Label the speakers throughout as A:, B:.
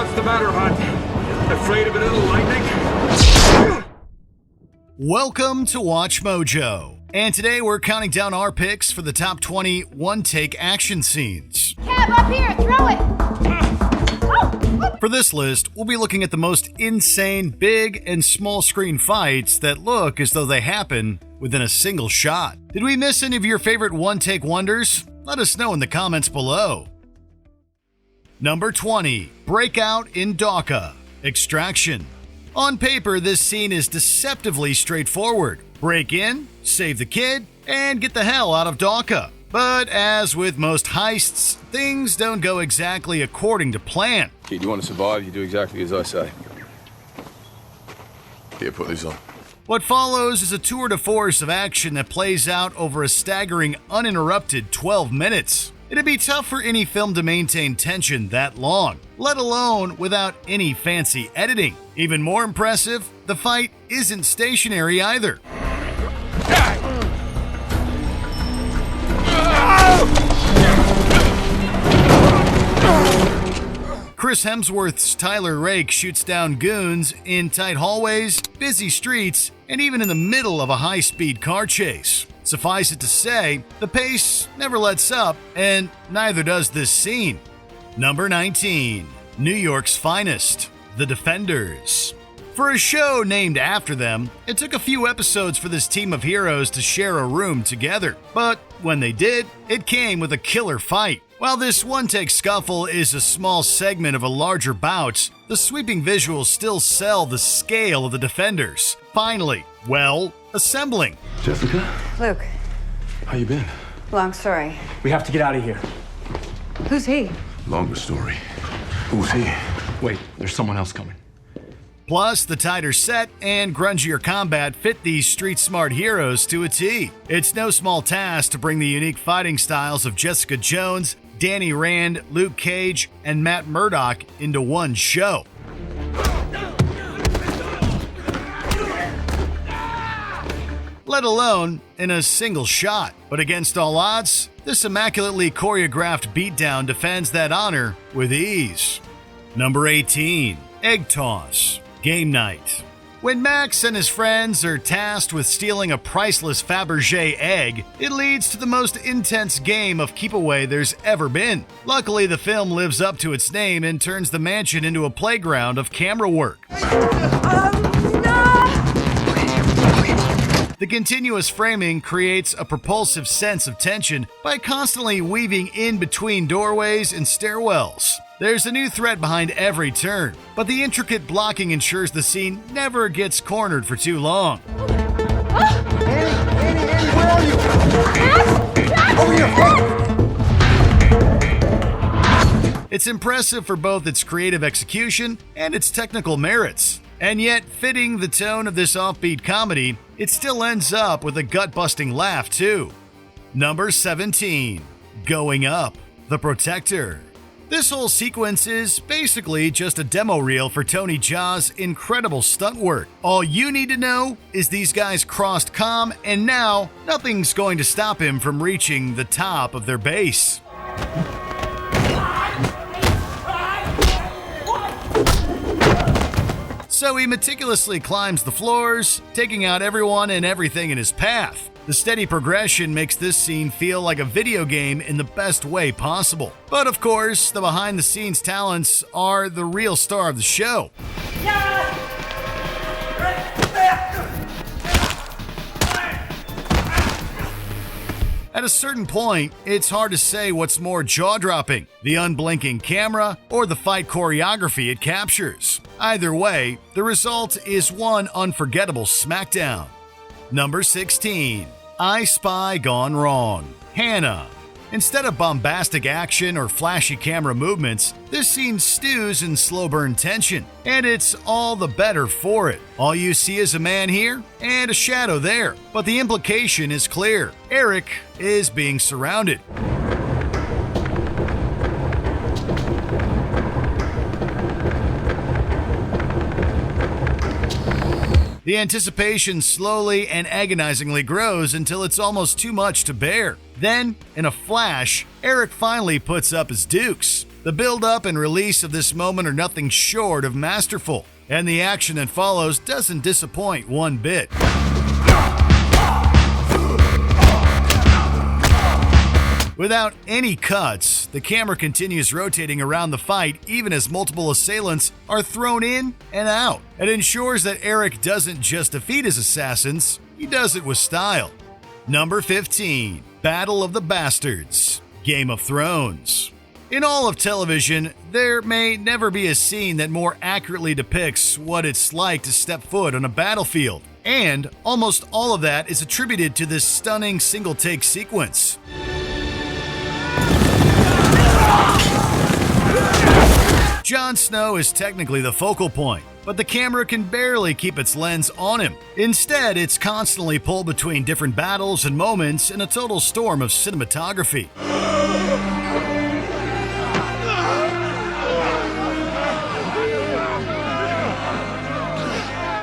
A: What's the matter, hon? Afraid of a little lightning?
B: Welcome to Watch Mojo. And today we're counting down our picks for the top 20 one-take action scenes.
C: Cab, up here, throw it!
B: For this list, we'll be looking at the most insane big and small screen fights that look as though they happen within a single shot. Did we miss any of your favorite one-take wonders? Let us know in the comments below. Number 20. Breakout in Dhaka. Extraction. On paper, this scene is deceptively straightforward. Break in, save the kid, and get the hell out of Dhaka. But as with most heists, things don't go exactly according to plan.
D: Kid, you want to survive, you do exactly as I say. Here, put these on.
B: What follows is a tour de force of action that plays out over a staggering, uninterrupted 12 minutes. It'd be tough for any film to maintain tension that long, let alone without any fancy editing. Even more impressive, the fight isn't stationary either. Chris Hemsworth's Tyler Rake shoots down goons in tight hallways, busy streets, and even in the middle of a high-speed car chase. Suffice it to say, the pace never lets up, and neither does this scene. Number 19. New York's Finest, The Defenders. For a show named after them, it took a few episodes for this team of heroes to share a room together. But when they did, it came with a killer fight. While this one-take scuffle is a small segment of a larger bout, the sweeping visuals still sell the scale of the Defenders. Finally, assembling.
D: Jessica?
E: Luke,
D: How you been?
E: long story.
F: We have to get out of here.
E: Who's he?
D: Longer story. Who's he?
F: Wait, there's someone else coming.
B: Plus, the tighter set and grungier combat fit these street-smart heroes to a T. It's no small task to bring the unique fighting styles of Jessica Jones, Danny Rand, Luke Cage, and Matt Murdock into one show. Let alone in a single shot. But against all odds, this immaculately choreographed beatdown defends that honor with ease. Number 18. Egg Toss. Game Night. When Max and his friends are tasked with stealing a priceless Fabergé egg, it leads to the most intense game of keep away there's ever been. Luckily, the film lives up to its name and turns the mansion into a playground of camera work. The continuous framing creates a propulsive sense of tension by constantly weaving in between doorways and stairwells. There's a new threat behind every turn, but the intricate blocking ensures the scene never gets cornered for too long.
A: Annie, where are you? Over here!
B: It's impressive for both its creative execution and its technical merits. And yet, fitting the tone of this offbeat comedy, it still ends up with a gut-busting laugh too. Number 17. Going Up. The Protector. This whole sequence is basically just a demo reel for Tony Jaa's incredible stunt work. All you need to know is these guys crossed comm, and now nothing's going to stop him from reaching the top of their base. So he meticulously climbs the floors, taking out everyone and everything in his path. The steady progression makes this scene feel like a video game in the best way possible. But of course, the behind-the-scenes talents are the real star of the show. At a certain point, it's hard to say what's more jaw-dropping, the unblinking camera or the fight choreography it captures. Either way, the result is one unforgettable smackdown. Number 16. I Spy Gone Wrong. Hannah. Instead of bombastic action or flashy camera movements, this scene stews in slow-burn tension, and it's all the better for it. All you see is a man here and a shadow there, but the implication is clear. Eric is being surrounded. The anticipation slowly and agonizingly grows until it's almost too much to bear. Then, in a flash, Eric finally puts up his dukes. The build-up and release of this moment are nothing short of masterful, and the action that follows doesn't disappoint one bit. Without any cuts, the camera continues rotating around the fight even as multiple assailants are thrown in and out. It ensures that Eric doesn't just defeat his assassins, he does it with style. Number 15. Battle of the Bastards. Game of Thrones. In all of television, there may never be a scene that more accurately depicts what it's like to step foot on a battlefield, and almost all of that is attributed to this stunning single-take sequence. Jon Snow is technically the focal point, but the camera can barely keep its lens on him. Instead, it's constantly pulled between different battles and moments in a total storm of cinematography.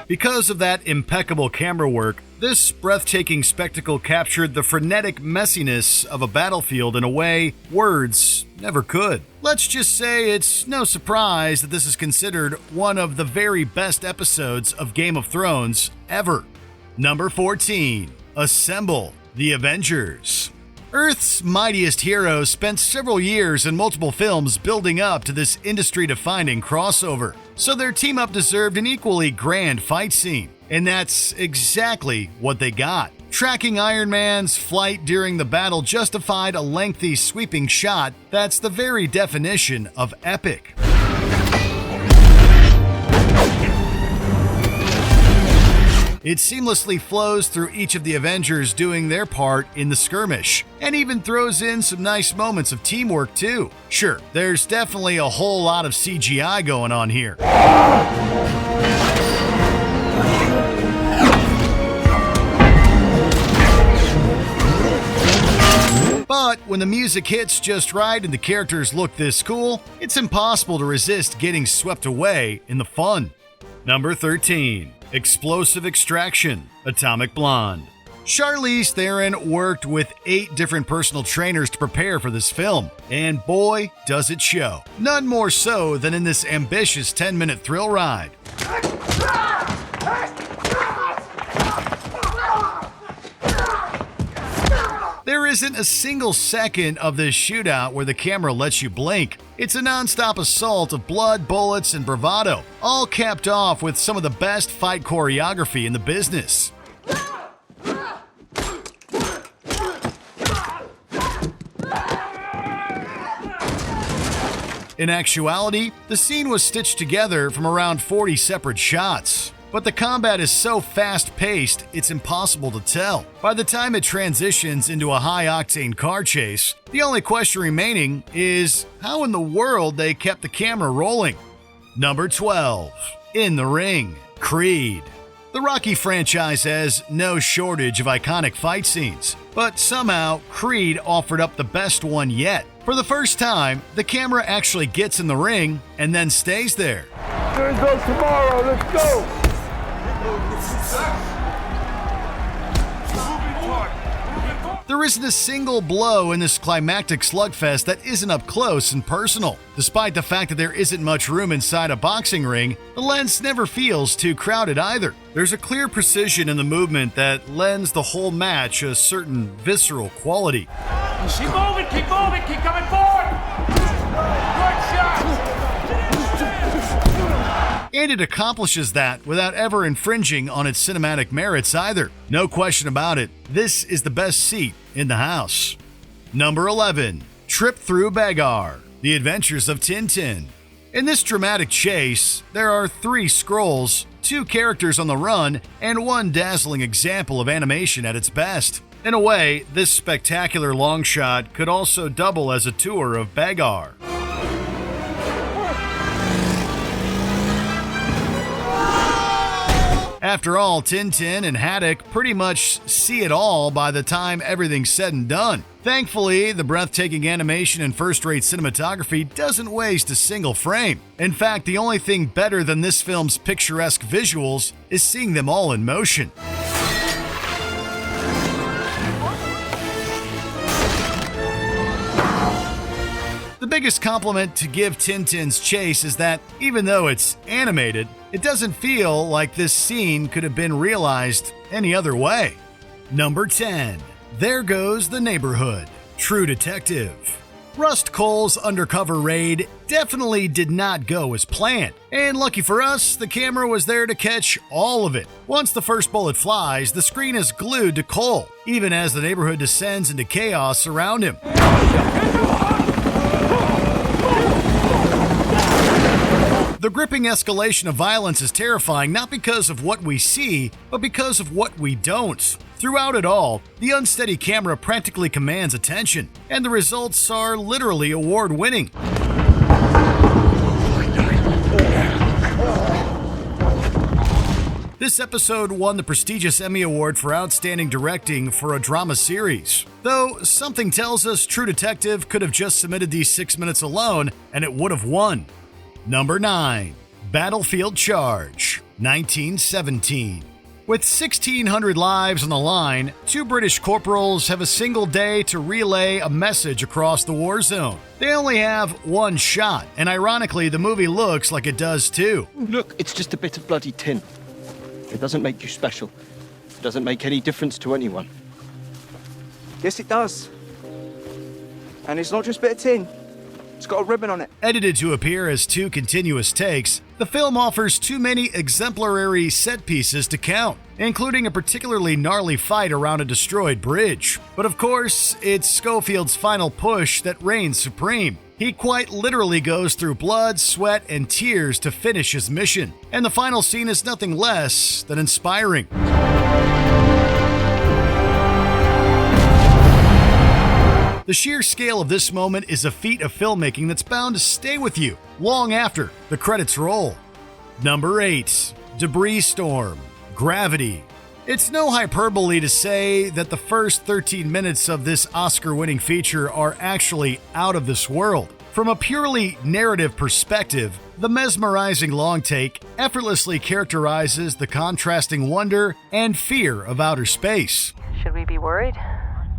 B: Because of that impeccable camera work, this breathtaking spectacle captured the frenetic messiness of a battlefield in a way words never could. Let's just say it's no surprise that this is considered one of the very best episodes of Game of Thrones ever. Number 14. Assemble the Avengers. Earth's mightiest heroes spent several years in multiple films building up to this industry-defining crossover, so their team-up deserved an equally grand fight scene, and that's exactly what they got. Tracking Iron Man's flight during the battle justified a lengthy, sweeping shot that's the very definition of epic. It seamlessly flows through each of the Avengers doing their part in the skirmish, and even throws in some nice moments of teamwork too. Sure, there's definitely a whole lot of CGI going on here. But when the music hits just right and the characters look this cool, it's impossible to resist getting swept away in the fun. Number 13. Explosive Extraction. Atomic Blonde. Charlize Theron worked with 8 different personal trainers to prepare for this film, and boy, does it show. None more so than in this ambitious 10-minute thrill ride. There isn't a single second of this shootout where the camera lets you blink. It's a non-stop assault of blood, bullets, and bravado, all capped off with some of the best fight choreography in the business. In actuality, the scene was stitched together from around 40 separate shots. But the combat is so fast-paced, it's impossible to tell. By the time it transitions into a high-octane car chase, the only question remaining is how in the world they kept the camera rolling. Number 12. In the Ring. Creed. The Rocky franchise has no shortage of iconic fight scenes, but somehow Creed offered up the best one yet. For the first time, the camera actually gets in the ring and then stays there.
A: Gonna go tomorrow, let's go!
B: There isn't a single blow in this climactic slugfest that isn't up close and personal. Despite the fact that there isn't much room inside a boxing ring, the lens never feels too crowded either. There's a clear precision in the movement that lends the whole match a certain visceral quality.
A: Keep moving, keep coming forward! Good shot!
B: And it accomplishes that without ever infringing on its cinematic merits either. No question about it, this is the best seat in the house. Number 11. Trip Through Bagar. The Adventures of Tintin. In this dramatic chase, there are 3 scrolls, 2 characters on the run, and 1 dazzling example of animation at its best. In a way, this spectacular long shot could also double as a tour of Bagar. After all, Tintin and Haddock pretty much see it all by the time everything's said and done. Thankfully, the breathtaking animation and first-rate cinematography doesn't waste a single frame. In fact, the only thing better than this film's picturesque visuals is seeing them all in motion. The biggest compliment to give Tintin's chase is that, even though it's animated, it doesn't feel like this scene could have been realized any other way. Number 10. There Goes the Neighborhood. True Detective. Rust Cole's undercover raid definitely did not go as planned, and lucky for us, the camera was there to catch all of it. Once the first bullet flies, the screen is glued to Cole, even as the neighborhood descends into chaos around him. The gripping escalation of violence is terrifying not because of what we see, but because of what we don't. Throughout it all, the unsteady camera practically commands attention, and the results are literally award-winning. This episode won the prestigious Emmy Award for Outstanding Directing for a Drama Series. Though, something tells us True Detective could have just submitted these 6 minutes alone, and it would have won. Number 9. Battlefield Charge, 1917. With 1,600 lives on the line, 2 British corporals have a single day to relay a message across the war zone. They only have one shot, and ironically, the movie looks like it does too.
C: Look, it's just a bit of bloody tin. It doesn't make you special. It doesn't make any difference to anyone.
G: Yes, it does. And it's not just a bit of tin. It's got a ribbon on it.
B: Edited to appear as 2 continuous takes, the film offers too many exemplary set pieces to count, including a particularly gnarly fight around a destroyed bridge. But of course, it's Schofield's final push that reigns supreme. He quite literally goes through blood, sweat, and tears to finish his mission, and the final scene is nothing less than inspiring. The sheer scale of this moment is a feat of filmmaking that's bound to stay with you long after the credits roll. Number 8. Debris Storm. Gravity. It's no hyperbole to say that the first 13 minutes of this Oscar-winning feature are actually out of this world. From a purely narrative perspective, the mesmerizing long take effortlessly characterizes the contrasting wonder and fear of outer space.
H: Should we be worried?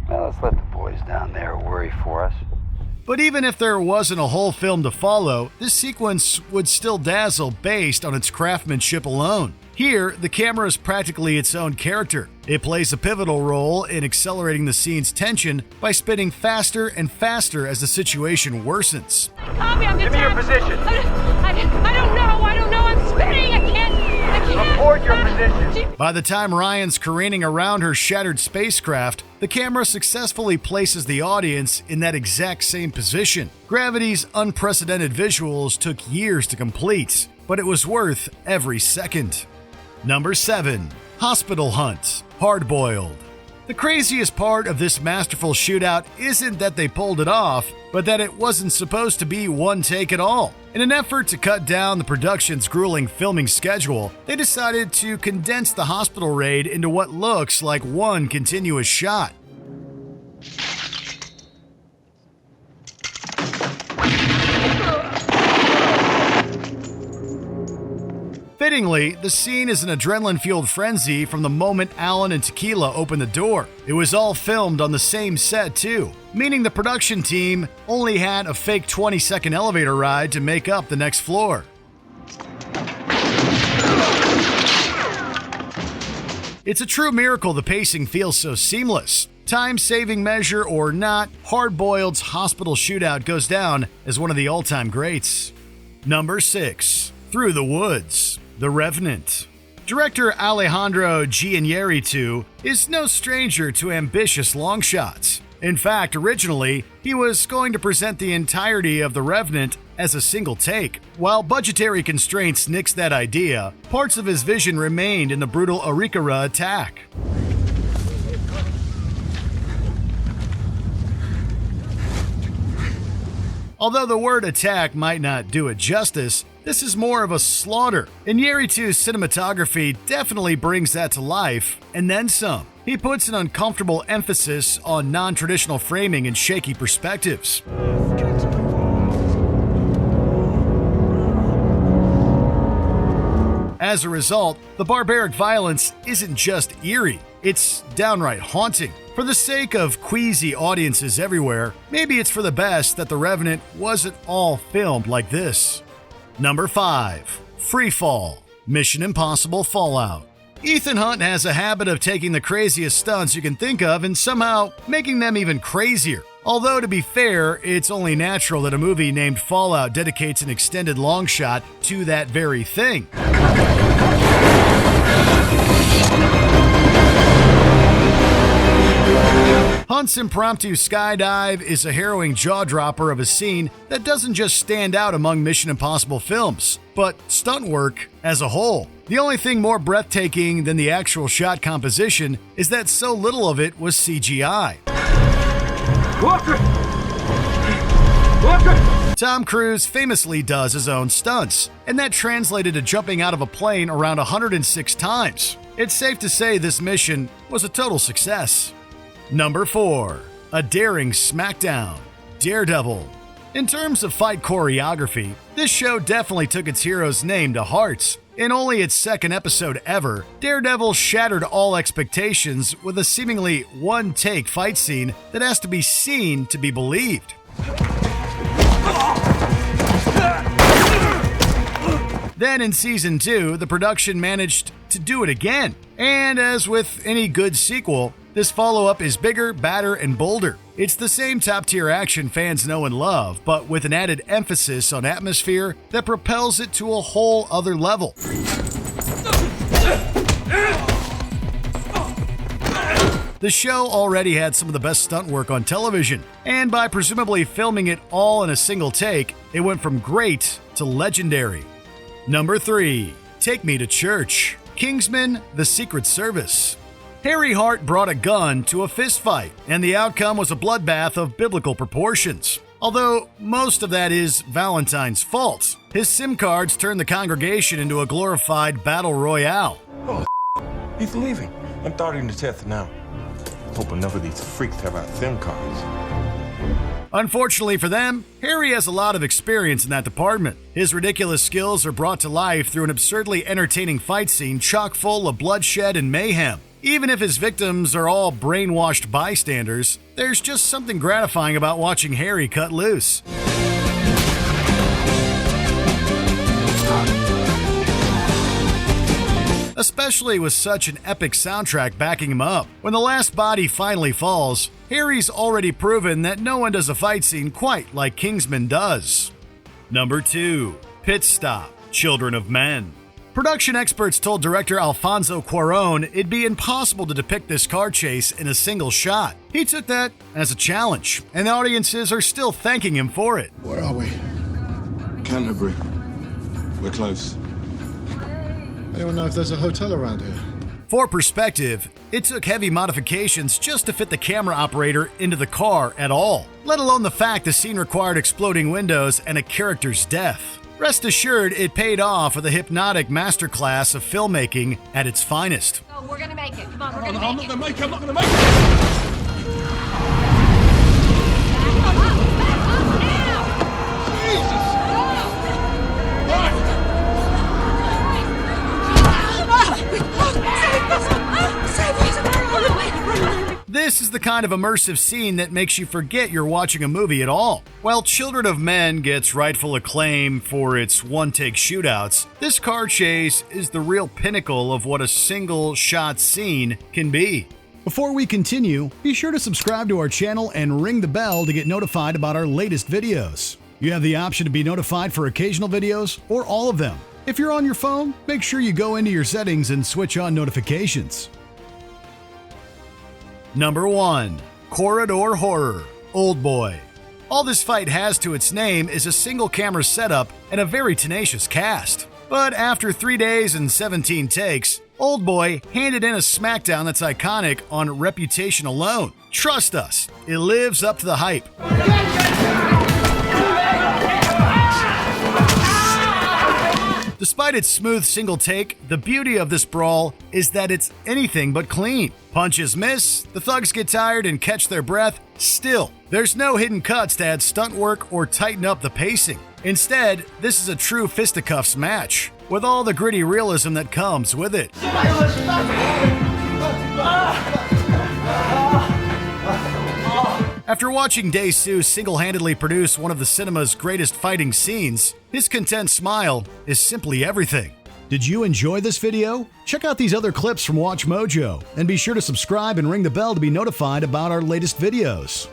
I: Well, let's let the boys down there worry for us.
B: But even if there wasn't a whole film to follow, this sequence would still dazzle based on its craftsmanship alone. Here, the camera is practically its own character. It plays a pivotal role in accelerating the scene's tension by spinning faster and faster as the situation worsens.
H: Copy, I'm
A: Give me your position.
H: I don't know. I'm spinning. I can't.
A: Report your position.
B: By the time Ryan's careening around her shattered spacecraft, the camera successfully places the audience in that exact same position. Gravity's unprecedented visuals took years to complete, but it was worth every second. Number 7. Hospital Hunt. Hard-boiled. The craziest part of this masterful shootout isn't that they pulled it off, but that it wasn't supposed to be one take at all. In an effort to cut down the production's grueling filming schedule, they decided to condense the hospital raid into what looks like one continuous shot. Fittingly, the scene is an adrenaline-fueled frenzy from the moment Alan and Tequila open the door. It was all filmed on the same set too, meaning the production team only had a fake 20-second elevator ride to make up the next floor. It's a true miracle the pacing feels so seamless. Time-saving measure or not, Hard-Boiled's hospital shootout goes down as one of the all-time greats. Number 6. Through the Woods. The Revenant. Director Alejandro Iñárritu is no stranger to ambitious long shots. In fact, originally, he was going to present the entirety of The Revenant as a single take. While budgetary constraints nixed that idea, parts of his vision remained in the brutal Arikara attack. Although the word attack might not do it justice, this is more of a slaughter. Iñárritu's cinematography definitely brings that to life, and then some. He puts an uncomfortable emphasis on non-traditional framing and shaky perspectives. As a result, the barbaric violence isn't just eerie, it's downright haunting. For the sake of queasy audiences everywhere, maybe it's for the best that The Revenant wasn't all filmed like this. Number 5. Freefall. Mission Impossible Fallout. Ethan Hunt has a habit of taking the craziest stunts you can think of and somehow making them even crazier. Although, to be fair, it's only natural that a movie named Fallout dedicates an extended long shot to that very thing. Hunt's impromptu skydive is a harrowing jaw-dropper of a scene that doesn't just stand out among Mission Impossible films, but stunt work as a whole. The only thing more breathtaking than the actual shot composition is that so little of it was CGI.
A: Walker! Walker!
B: Tom Cruise famously does his own stunts, and that translated to jumping out of a plane around 106 times. It's safe to say this mission was a total success. Number 4. A daring smackdown. Daredevil. In terms of fight choreography, this show definitely took its hero's name to heart. In only its second episode ever, Daredevil shattered all expectations with a seemingly one-take fight scene that has to be seen to be believed. Then in Season 2, the production managed to do it again. And as with any good sequel, this follow-up is bigger, badder, and bolder. It's the same top-tier action fans know and love, but with an added emphasis on atmosphere that propels it to a whole other level. The show already had some of the best stunt work on television, and by presumably filming it all in a single take, it went from great to legendary. Number 3. Take Me to Church. Kingsman: The Secret Service. Harry Hart brought a gun to a fistfight, and the outcome was a bloodbath of biblical proportions. Although most of that is Valentine's fault. His SIM cards turned the congregation into a glorified battle royale.
J: Oh, he's leaving. I'm starting the test now. Hope enough of these freaks have our SIM cards.
B: Unfortunately for them, Harry has a lot of experience in that department. His ridiculous skills are brought to life through an absurdly entertaining fight scene chock full of bloodshed and mayhem. Even if his victims are all brainwashed bystanders, there's just something gratifying about watching Harry cut loose. Especially with such an epic soundtrack backing him up. When the last body finally falls, Harry's already proven that no one does a fight scene quite like Kingsman does. Number 2. Pit Stop. Children of Men. Production experts told director Alfonso Cuarón it'd be impossible to depict this car chase in a single shot. He took that as a challenge, and audiences are still thanking him for it.
D: Where are we? Canterbury. We're close.
K: Anyone know if there's a hotel around here?
B: For perspective, it took heavy modifications just to fit the camera operator into the car at all, let alone the fact the scene required exploding windows and a character's death. Rest assured, it paid off with a hypnotic masterclass of filmmaking at its finest.
H: Oh, we're gonna make it. Come on, we're gonna
J: I'm
H: make
J: not
H: it.
J: gonna make it. I'm not gonna make it.
B: This is the kind of immersive scene that makes you forget you're watching a movie at all. While Children of Men gets rightful acclaim for its one-take shootouts, this car chase is the real pinnacle of what a single-shot scene can be. Before we continue, be sure to subscribe to our channel and ring the bell to get notified about our latest videos. You have the option to be notified for occasional videos or all of them. If you're on your phone, make sure you go into your settings and switch on notifications. Number 1. Corridor Horror. Oldboy. All this fight has to its name is a single camera setup and a very tenacious cast. But after 3 days and 17 takes, Oldboy handed in a smackdown that's iconic on reputation alone. Trust us, it lives up to the hype. Despite its smooth single take, the beauty of this brawl is that it's anything but clean. Punches miss, the thugs get tired and catch their breath. Still, there's no hidden cuts to add stunt work or tighten up the pacing. Instead, this is a true fisticuffs match, with all the gritty realism that comes with it. After watching Dae-Soo single-handedly produce one of the cinema's greatest fighting scenes, his content smile is simply everything. Did you enjoy this video? Check out these other clips from WatchMojo, and be sure to subscribe and ring the bell to be notified about our latest videos.